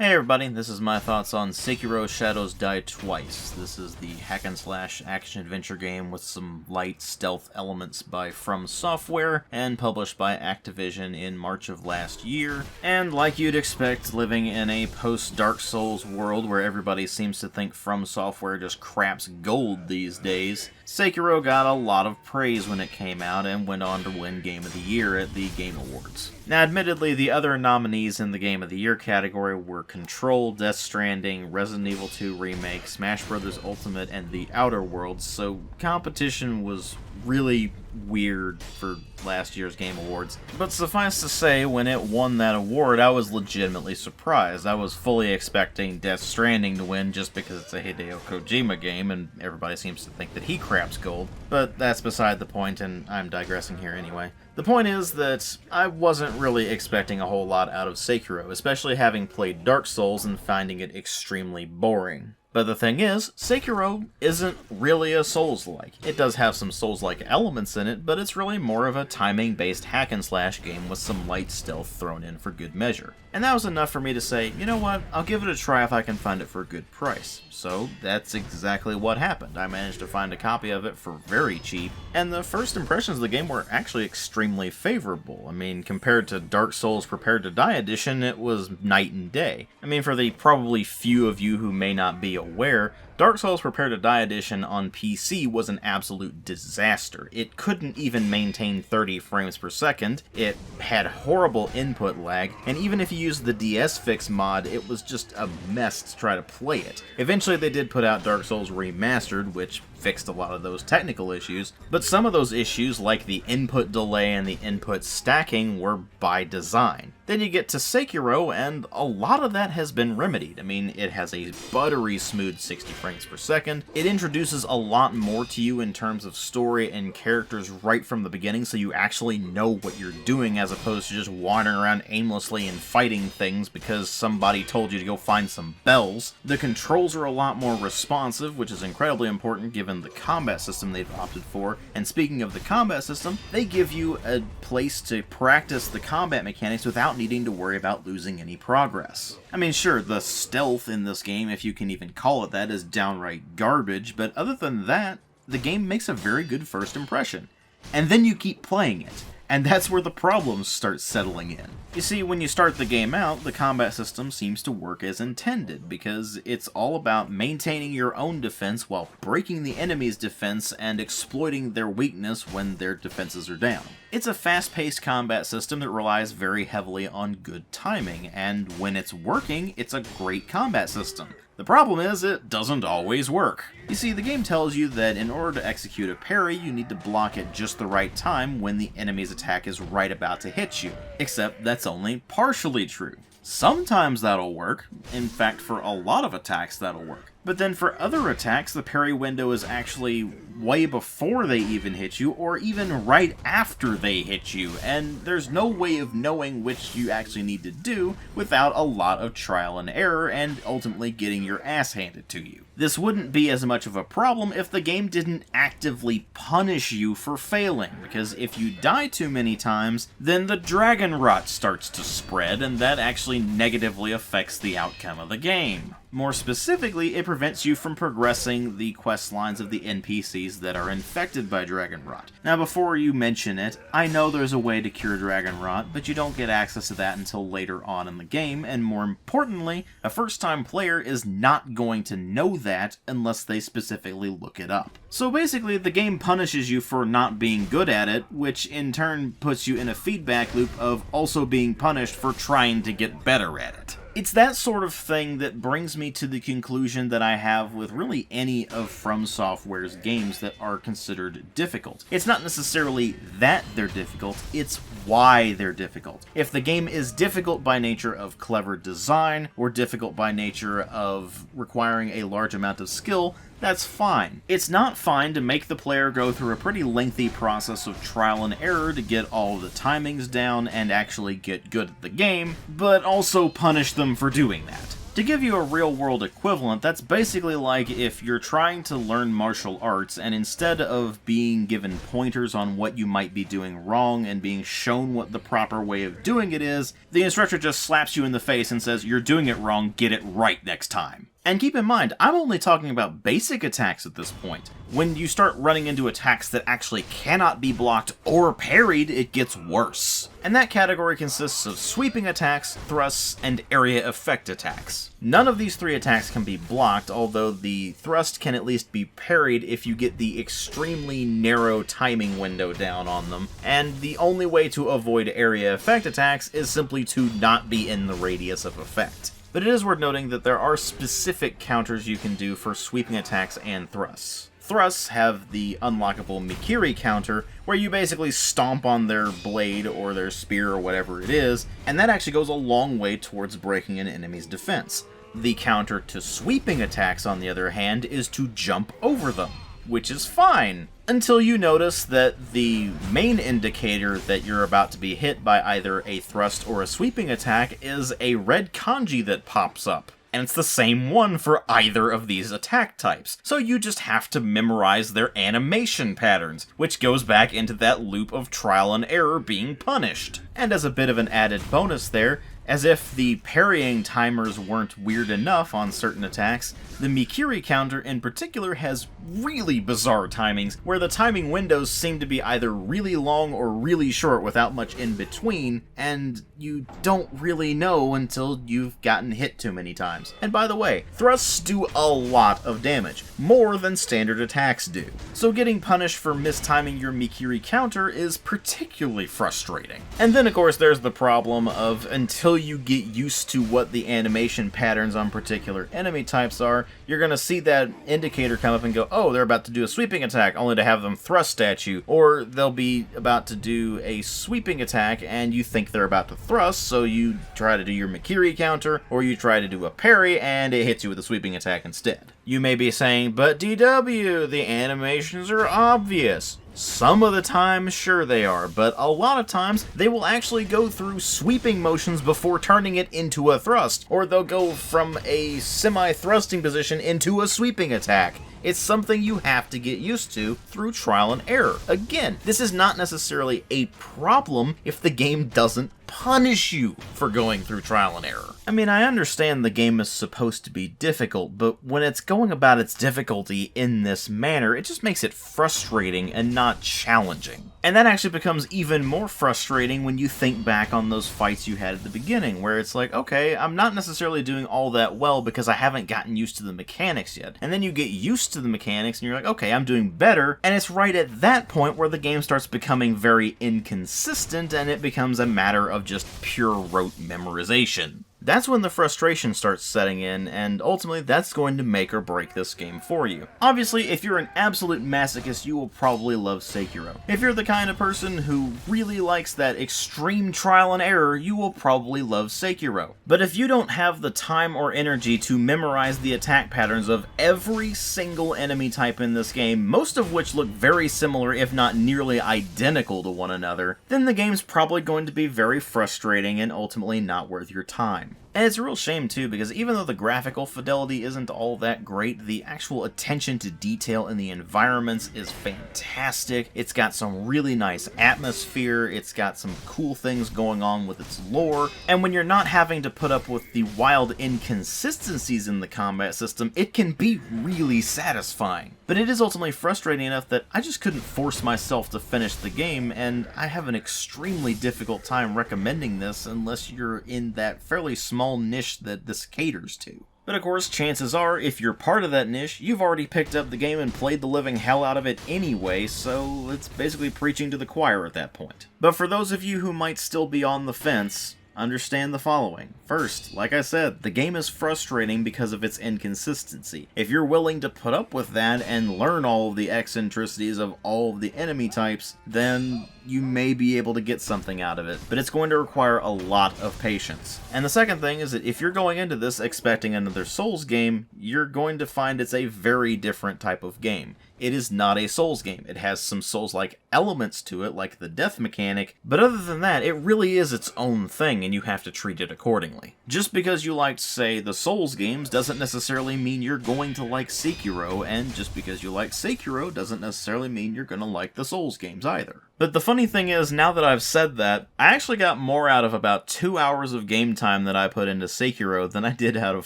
Hey everybody, this is my thoughts on Sekiro Shadows Die Twice. This is the hack-and-slash action-adventure game with some light stealth elements by FromSoftware and published by Activision in March of last year. And like you'd expect, living in a post-Dark Souls world where everybody seems to think FromSoftware just craps gold these days, Sekiro got a lot of praise when it came out and went on to win Game of the Year at the Game Awards. Now, admittedly, the other nominees in the Game of the Year category were Control, Death Stranding, Resident Evil 2 Remake, Smash Bros. Ultimate, and The Outer Worlds, so competition was really weird for last year's Game Awards. But suffice to say, when it won that award, I was legitimately surprised. I was fully expecting Death Stranding to win just because it's a Hideo Kojima game, and everybody seems to think that he craps gold. But that's beside the point, and I'm digressing here anyway. The point is that I wasn't really expecting a whole lot out of Sekiro, especially having played Dark Souls and finding it extremely boring. But the thing is, Sekiro isn't really a Souls-like. It does have some Souls-like elements in it, but it's really more of a timing-based hack-and-slash game with some light stealth thrown in for good measure. And that was enough for me to say, you know what, I'll give it a try if I can find it for a good price. So that's exactly what happened. I managed to find a copy of it for very cheap, and the first impressions of the game were actually extremely favorable. I mean, compared to Dark Souls Prepare to Die Edition, it was night and day. I mean, for the probably few of you who may not be aware, Dark Souls Prepare to Die Edition on PC was an absolute disaster. It couldn't even maintain 30 frames per second, it had horrible input lag, and even if you used the DS Fix mod, it was just a mess to try to play it. Eventually they did put out Dark Souls Remastered, which fixed a lot of those technical issues, but some of those issues, like the input delay and the input stacking, were by design. Then you get to Sekiro, and a lot of that has been remedied. I mean, it has a buttery smooth 60 frames per second. It introduces a lot more to you in terms of story and characters right from the beginning, so you actually know what you're doing as opposed to just wandering around aimlessly and fighting things because somebody told you to go find some bells. The controls are a lot more responsive, which is incredibly important given the combat system they've opted for. And speaking of the combat system, they give you a place to practice the combat mechanics without needing to worry about losing any progress. I mean, sure, the stealth in this game, if you can even call it that, is downright garbage, but other than that, the game makes a very good first impression. And then you keep playing it. And that's where the problems start settling in. You see, when you start the game out, the combat system seems to work as intended, because it's all about maintaining your own defense while breaking the enemy's defense and exploiting their weakness when their defenses are down. It's a fast-paced combat system that relies very heavily on good timing, and when it's working, it's a great combat system. The problem is, it doesn't always work. You see, the game tells you that in order to execute a parry, you need to block at just the right time when the enemy's attack is right about to hit you. Except that's only partially true. Sometimes that'll work. In fact, for a lot of attacks that'll work. But then for other attacks, the parry window is actually way before they even hit you, or even right after they hit you, and there's no way of knowing which you actually need to do without a lot of trial and error and ultimately getting your ass handed to you. This wouldn't be as much of a problem if the game didn't actively punish you for failing, because if you die too many times, then the dragon rot starts to spread, and that actually negatively affects the outcome of the game. More specifically, it prevents you from progressing the quest lines of the NPCs that are infected by dragon rot. Now, before you mention it, I know there's a way to cure dragon rot, but you don't get access to that until later on in the game, and more importantly, a first-time player is not going to know that unless they specifically look it up. So basically, the game punishes you for not being good at it, which in turn puts you in a feedback loop of also being punished for trying to get better at it. It's that sort of thing that brings me to the conclusion that I have with really any of FromSoftware's games that are considered difficult. It's not necessarily that they're difficult, it's why they're difficult. If the game is difficult by nature of clever design, or difficult by nature of requiring a large amount of skill, that's fine. It's not fine to make the player go through a pretty lengthy process of trial and error to get all of the timings down and actually get good at the game, but also punish them for doing that. To give you a real-world equivalent, that's basically like if you're trying to learn martial arts and instead of being given pointers on what you might be doing wrong and being shown what the proper way of doing it is, the instructor just slaps you in the face and says, "You're doing it wrong, get it right next time." And keep in mind, I'm only talking about basic attacks at this point. When you start running into attacks that actually cannot be blocked or parried, it gets worse. And that category consists of sweeping attacks, thrusts, and area effect attacks. None of these three attacks can be blocked, although the thrust can at least be parried if you get the extremely narrow timing window down on them, and the only way to avoid area effect attacks is simply to not be in the radius of effect. But it is worth noting that there are specific counters you can do for sweeping attacks and thrusts. Thrusts have the unlockable Mikiri counter, where you basically stomp on their blade or their spear or whatever it is, and that actually goes a long way towards breaking an enemy's defense. The counter to sweeping attacks, on the other hand, is to jump over them, which is fine, until you notice that the main indicator that you're about to be hit by either a thrust or a sweeping attack is a red kanji that pops up. And it's the same one for either of these attack types, so you just have to memorize their animation patterns, which goes back into that loop of trial and error being punished. And as a bit of an added bonus there, as if the parrying timers weren't weird enough on certain attacks, the Mikiri counter in particular has really bizarre timings, where the timing windows seem to be either really long or really short without much in between, and you don't really know until you've gotten hit too many times. And by the way, thrusts do a lot of damage, more than standard attacks do. So getting punished for mistiming your Mikiri counter is particularly frustrating. And then of course there's the problem of until you get used to what the animation patterns on particular enemy types are, you're gonna see that indicator come up and go, oh, they're about to do a sweeping attack, only to have them thrust at you, or they'll be about to do a sweeping attack and you think they're about to thrust, so you try to do your Mikiri counter, or you try to do a parry and it hits you with a sweeping attack instead. You may be saying, but DW, the animations are obvious. Some of the time, sure they are, but a lot of times they will actually go through sweeping motions before turning it into a thrust, or they'll go from a semi-thrusting position into a sweeping attack. It's something you have to get used to through trial and error. Again, this is not necessarily a problem if the game doesn't punish you for going through trial and error. I mean, I understand the game is supposed to be difficult, but when it's going about its difficulty in this manner, it just makes it frustrating and not challenging. And that actually becomes even more frustrating when you think back on those fights you had at the beginning, where it's like, okay, I'm not necessarily doing all that well because I haven't gotten used to the mechanics yet. And then you get used to the mechanics and you're like, okay, I'm doing better, and it's right at that point where the game starts becoming very inconsistent and it becomes a matter of just pure rote memorization. That's when the frustration starts setting in, and ultimately that's going to make or break this game for you. Obviously, if you're an absolute masochist, you will probably love Sekiro. If you're the kind of person who really likes that extreme trial and error, you will probably love Sekiro. But if you don't have the time or energy to memorize the attack patterns of every single enemy type in this game, most of which look very similar if not nearly identical to one another, then the game's probably going to be very frustrating and ultimately not worth your time. And it's a real shame too, because even though the graphical fidelity isn't all that great, the actual attention to detail in the environments is fantastic. It's got some really nice atmosphere, it's got some cool things going on with its lore, and when you're not having to put up with the wild inconsistencies in the combat system, it can be really satisfying. But it is ultimately frustrating enough that I just couldn't force myself to finish the game, and I have an extremely difficult time recommending this unless you're in that fairly small niche that this caters to. But of course, chances are, if you're part of that niche, you've already picked up the game and played the living hell out of it anyway, so it's basically preaching to the choir at that point. But for those of you who might still be on the fence, understand the following. First, like I said, the game is frustrating because of its inconsistency. If you're willing to put up with that and learn all of the eccentricities of all of the enemy types, then you may be able to get something out of it, but it's going to require a lot of patience. And the second thing is that if you're going into this expecting another Souls game, you're going to find it's a very different type of game. It is not a Souls game. It has some Souls-like elements to it, like the death mechanic, but other than that, it really is its own thing, and you have to treat it accordingly. Just because you liked, say, the Souls games doesn't necessarily mean you're going to like Sekiro, and just because you like Sekiro doesn't necessarily mean you're going to like the Souls games either. But the funny thing is, now that I've said that, I actually got more out of about 2 hours of game time that I put into Sekiro than I did out of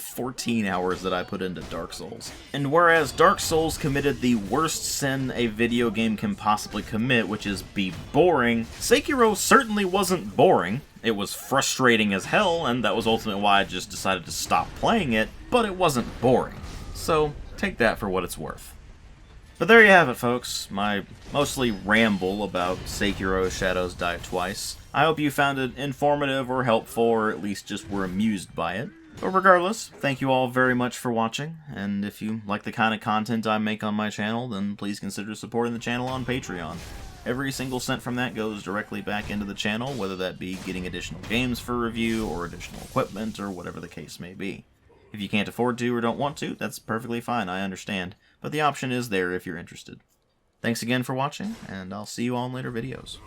14 hours that I put into Dark Souls. And whereas Dark Souls committed the worst sin a video game can possibly commit, which is be boring, Sekiro certainly wasn't boring. It was frustrating as hell, and that was ultimately why I just decided to stop playing it, but it wasn't boring. So, take that for what it's worth. But there you have it, folks. My mostly ramble about Sekiro Shadows Die Twice. I hope you found it informative or helpful, or at least just were amused by it. But regardless, thank you all very much for watching, and if you like the kind of content I make on my channel, then please consider supporting the channel on Patreon. Every single cent from that goes directly back into the channel, whether that be getting additional games for review, or additional equipment, or whatever the case may be. If you can't afford to or don't want to, that's perfectly fine, I understand. But the option is there if you're interested. Thanks again for watching, and I'll see you all in later videos.